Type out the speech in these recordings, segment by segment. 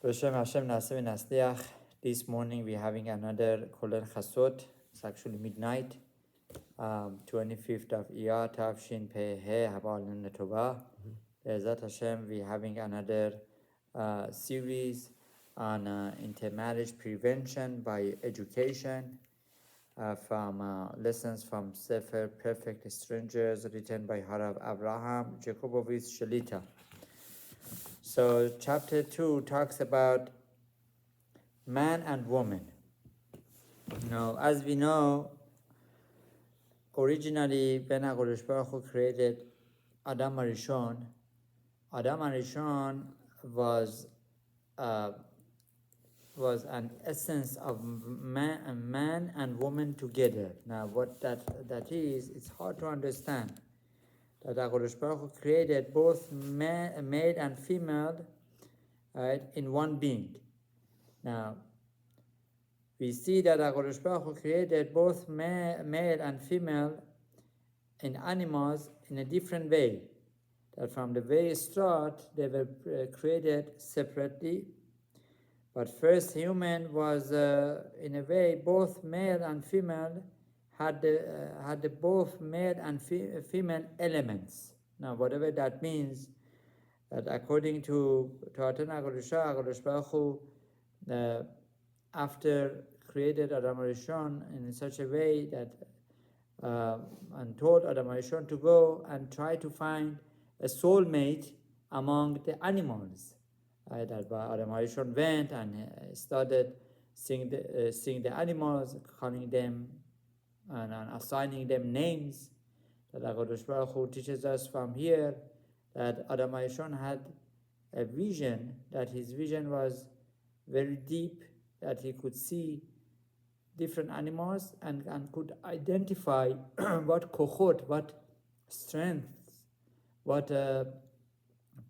Hashem Nasib Nasliach. This morning we're having another Kolen Chasot. It's actually midnight, 25th of Iyar, Tavshin Peh Habal Netova. Be'ezat Hashem, we're having another series on intermarriage prevention by education from lessons from Sefer Perfect Strangers written by Harav Abraham Jacobovich Shelita. So chapter 2 talks about man and woman. Now, as we know, originally when HaKadosh Baruch Hu created Adam Harishon, Adam Harishon was an essence of man and woman together. Now, what that is, it's hard to understand. That HaKadosh Baruch Hu created both male and female, right, in one being. Now, we see that HaKadosh Baruch Hu created both male and female in animals in a different way. That from the very start, they were created separately. But first human was, in a way, both male and female had the both male and female elements. Now, whatever that means, that according to Atan HaKadosh Baruch Hu, after created Adam Harishon in such a way that and told Adam Harishon to go and try to find a soulmate among the animals. That Adam Harishon went and started seeing the animals, calling them and assigning them names. That HaKadosh Baruch Hu teaches us from here that Adam Harishon had a vision, that his vision was very deep, that he could see different animals and could identify what kochot, what strengths, what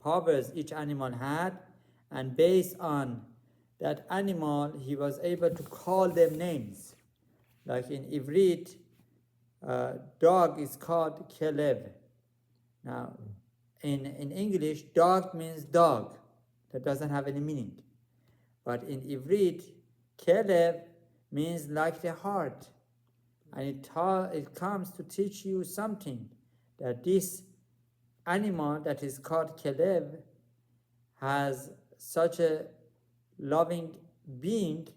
powers each animal had, and based on that animal, he was able to call them names. Like in Ivrit, dog is called kelev. Now, in English, dog means dog. That doesn't have any meaning. But in Ivrit, kelev means like the heart. And it comes to teach you something, that this animal that is called kelev has such a loving being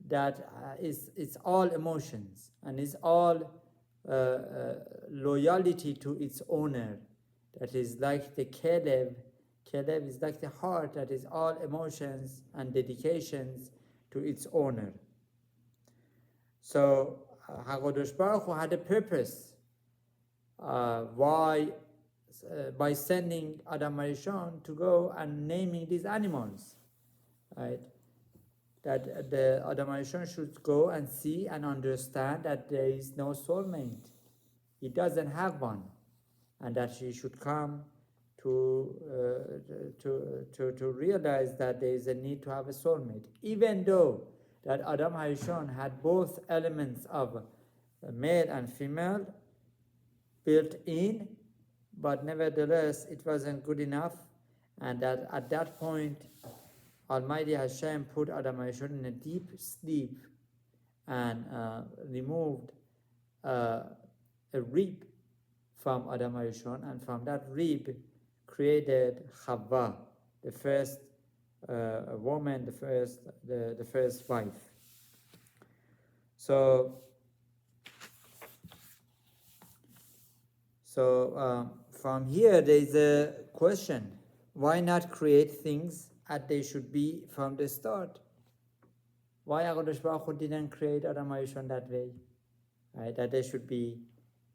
that it's all emotions and is all loyalty to its owner. That is like the kelev. Kelev is like the heart that is all emotions and dedications to its owner. So HaKadosh Baruch Hu had a purpose why by sending Adam Harishon to go and naming these animals, right? That the Adam Harishon should go and see and understand that there is no soulmate. He doesn't have one, and that he should come to realize that there is a need to have a soulmate. Even though that Adam Harishon had both elements of male and female built in, but nevertheless it wasn't good enough, and that at that point Almighty Hashem put Adam Harishon in a deep sleep and removed a rib from Adam Harishon, and from that rib created Chava, the first woman, the first wife. So from here there is a question: why not create things as they should be from the start? Why HaKadosh Baruch Hu didn't create Adam Harishon that way? Right? That there should be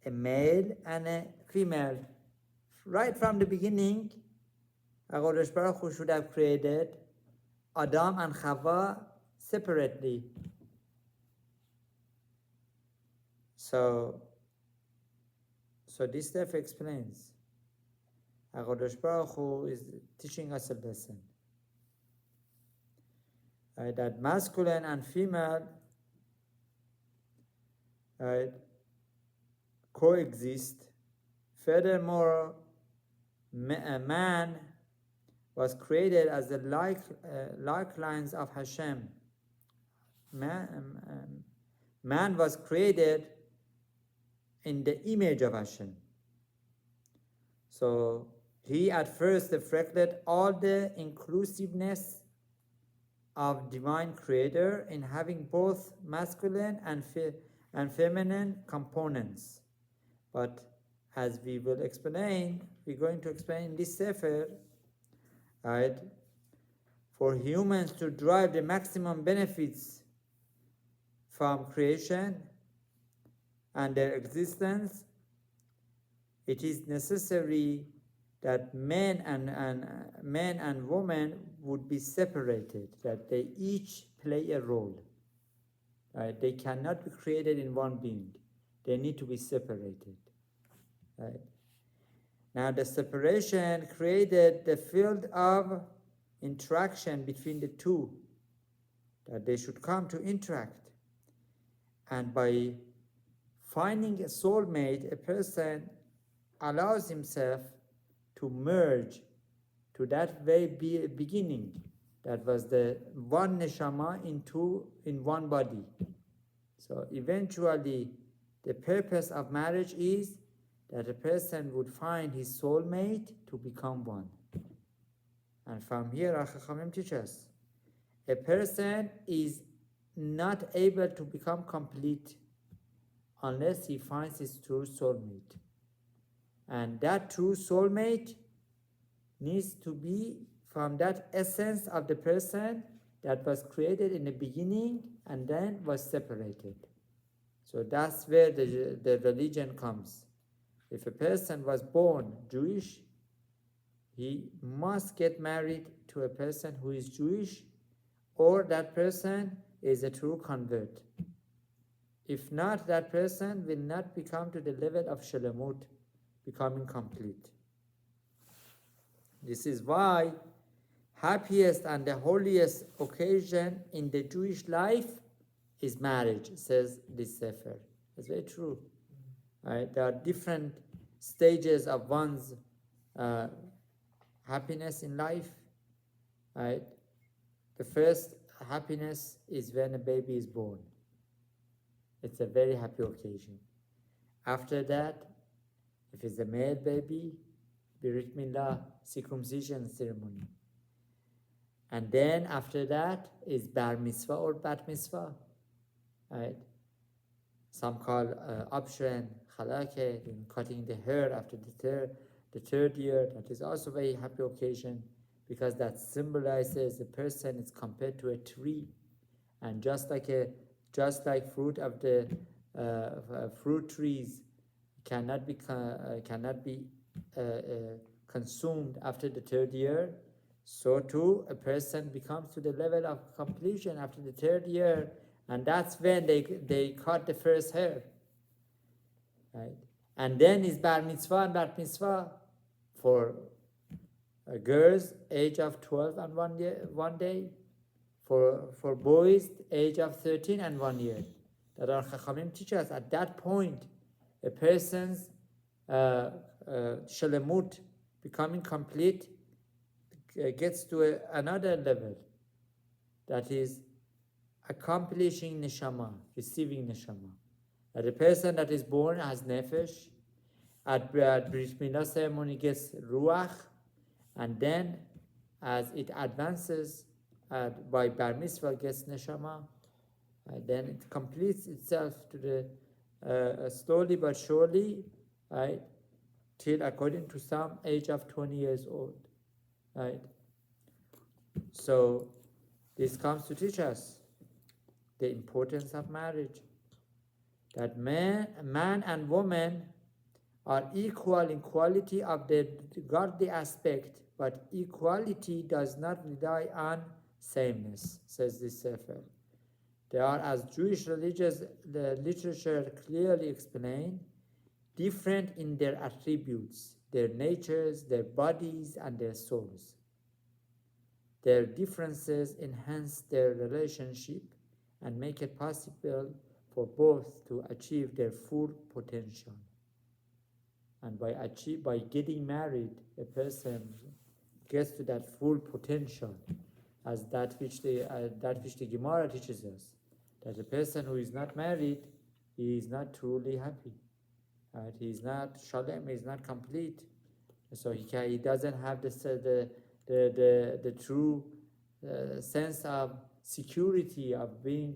a male and a female. Right from the beginning, HaKadosh Baruch Hu should have created Adam and Chava separately. So this stuff explains. HaKadosh Baruch Hu is teaching us a lesson. That masculine and female coexist. Furthermore, a man was created as the lines of Hashem. Man was created in the image of Hashem. So he at first reflected all the inclusiveness of divine creator in having both masculine and feminine components. But as we will explain, we're going to explain in this sefer, right, for humans to derive the maximum benefits from creation and their existence, it is necessary that men and women would be separated, that they each play a role. Right? They cannot be created in one being. They need to be separated. Right? Now the separation created the field of interaction between the two, that they should come to interact. And by finding a soulmate, a person allows himself to merge to that very beginning that was the one neshama in one body. So eventually the purpose of marriage is that a person would find his soulmate to become one. And from here our Chachamim teach us, a person is not able to become complete unless he finds his true soulmate. And that true soulmate needs to be from that essence of the person that was created in the beginning and then was separated. So that's where the religion comes. If a person was born Jewish, he must get married to a person who is Jewish, or that person is a true convert. If not, that person will not become to the level of Shalamut, becoming complete. This is why happiest and the holiest occasion in the Jewish life is marriage, says this sefer. It's very true. Right? There are different stages of one's happiness in life. Right? The first happiness is when a baby is born. It's a very happy occasion. After that, if it's a male baby, Brit Milah, circumcision ceremony. And then after that is Bar Mitzvah or Bat Mitzvah. Right? Some call Abshren, Chalake, cutting the hair after the third year. That is also a very happy occasion because that symbolizes a person is compared to a tree. And just like fruit of the fruit trees cannot be consumed after the third year, so too a person becomes to the level of completion after the third year, and that's when they cut the first hair. Right? And then is Bar Mitzvah and Bat Mitzvah for girls age of 12 and 1 day, for boys age of 13 and 1 year. That our Chachamim teach us at that point a person's shalemut, becoming complete, gets to another level, that is accomplishing neshama, receiving neshama. That a person that is born has nefesh, at Brit Milah ceremony gets ruach, and then as it advances by Bar Mitzvah gets neshama, then it completes itself to the slowly but surely, right, till according to some age of 20 years old, right? So this comes to teach us the importance of marriage, that man and woman are equal in quality of the godly aspect, but equality does not rely on sameness, says this sefer. They are, as Jewish religious literature clearly explain, different in their attributes, their natures, their bodies, and their souls. Their differences enhance their relationship and make it possible for both to achieve their full potential. And by getting married, a person gets to that full potential, as that which the Gemara teaches us, that a person who is not married, he is not truly happy. Right? He is not shalem, he is not complete. So he doesn't have the true sense of security, of being,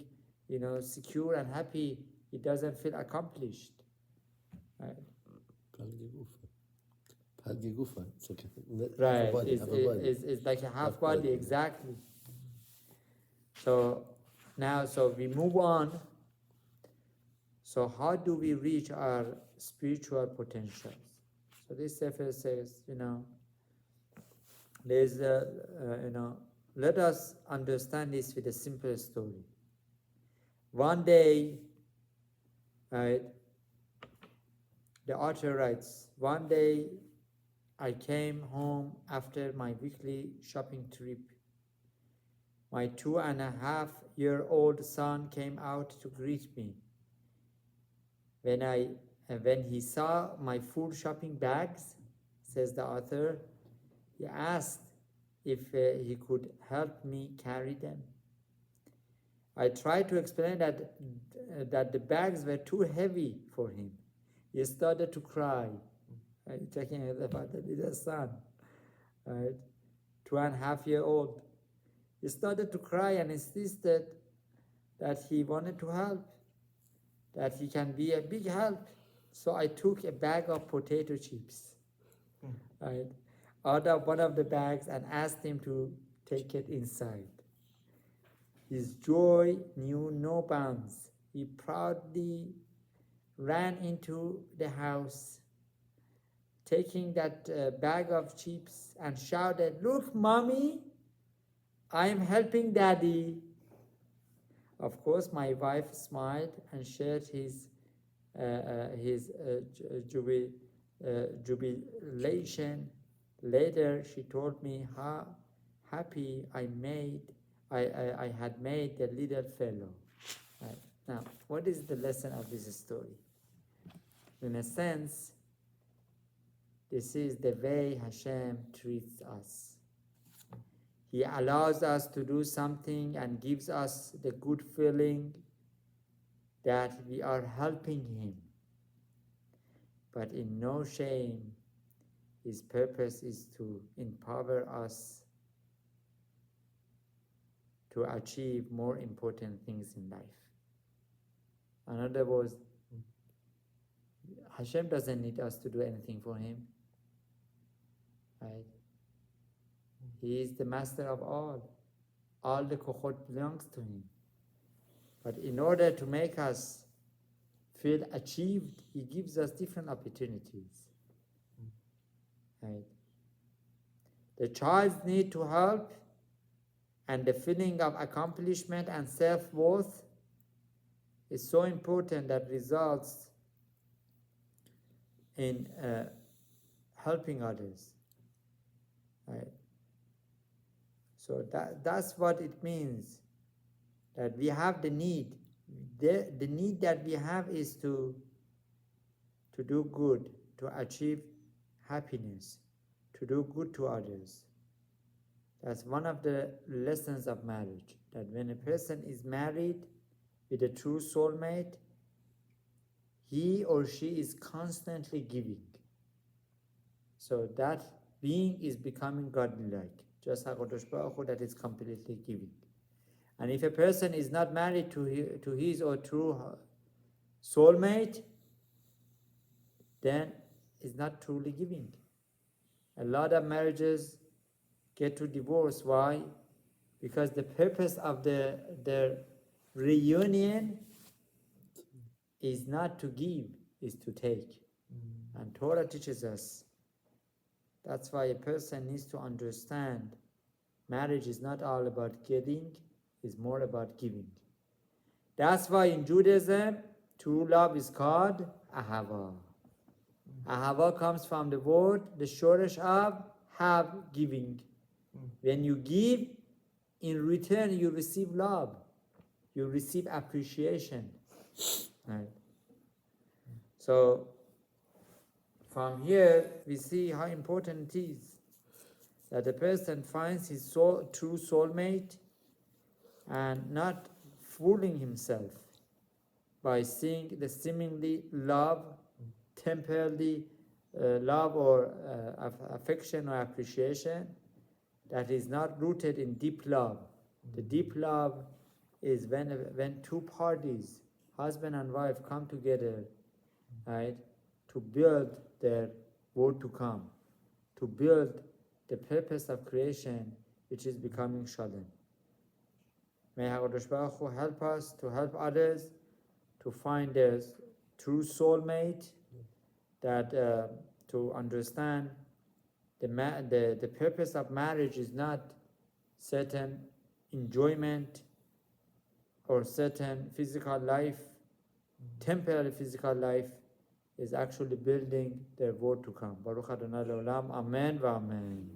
secure and happy. He doesn't feel accomplished. Right? It's like Right. half a body. It's like a half Half body, body. exactly. So now, we move on. So how do we reach our spiritual potentials? So this sefer says, there's let us understand this with a simple story. One day, right, the author writes, one day I came home after my weekly shopping trip. My 2.5-year-old son came out to greet me. When he saw my full shopping bags, says the author, he asked if he could help me carry them. I tried to explain that the bags were too heavy for him. He started to cry. Talking about the little son, right? 2.5-year-old. He started to cry and insisted that he wanted to help, that he can be a big help. So I took a bag of potato chips, right, out of one of the bags and asked him to take it inside. His joy knew no bounds. He proudly ran into the house, taking that bag of chips, and shouted, "Look, Mommy, I'm helping Daddy." Of course, my wife smiled and shared his jubilation. Later, she told me how happy I had made the little fellow. Right. Now, what is the lesson of this story? In a sense, this is the way Hashem treats us. He allows us to do something and gives us the good feeling that we are helping Him. But in no shame, His purpose is to empower us to achieve more important things in life. In other words, Hashem doesn't need us to do anything for Him. Right? He is the master of all. All the kochot belongs to Him. But in order to make us feel achieved, He gives us different opportunities. Right? The child's need to help and the feeling of accomplishment and self-worth is so important that results in helping others. Right? So that's what it means, that we have the need. The need that we have is to do good, to achieve happiness, to do good to others. That's one of the lessons of marriage, that when a person is married with a true soulmate, he or she is constantly giving. So that being is becoming godly-like, just HaKadosh Baruch Hu, that is completely giving. And if a person is not married to his or true soulmate, then is not truly giving. A lot of marriages get to divorce. Why? Because the purpose of their reunion is not to give, is to take. And Torah teaches us. That's why a person needs to understand marriage is not all about getting, it's more about giving. That's why in Judaism, true love is called ahava. Ahava comes from the word, the shoresh of have, giving. When you give, in return you receive love, you receive appreciation. Right? So from here we see how important it is that the person finds his true soulmate and not fooling himself by seeing the seemingly temporarily love or affection or appreciation that is not rooted in deep love. The deep love is when two parties, husband and wife, come together, right, to build their world to come, to build the purpose of creation, which is becoming Shalom. May HaKadosh Baruch Hu help us to help others to find their true soulmate, that to understand the purpose of marriage is not certain enjoyment or certain physical life. Temporary physical life is actually building their world to come. Baruch Adonai Le'olam. Amen. Amen.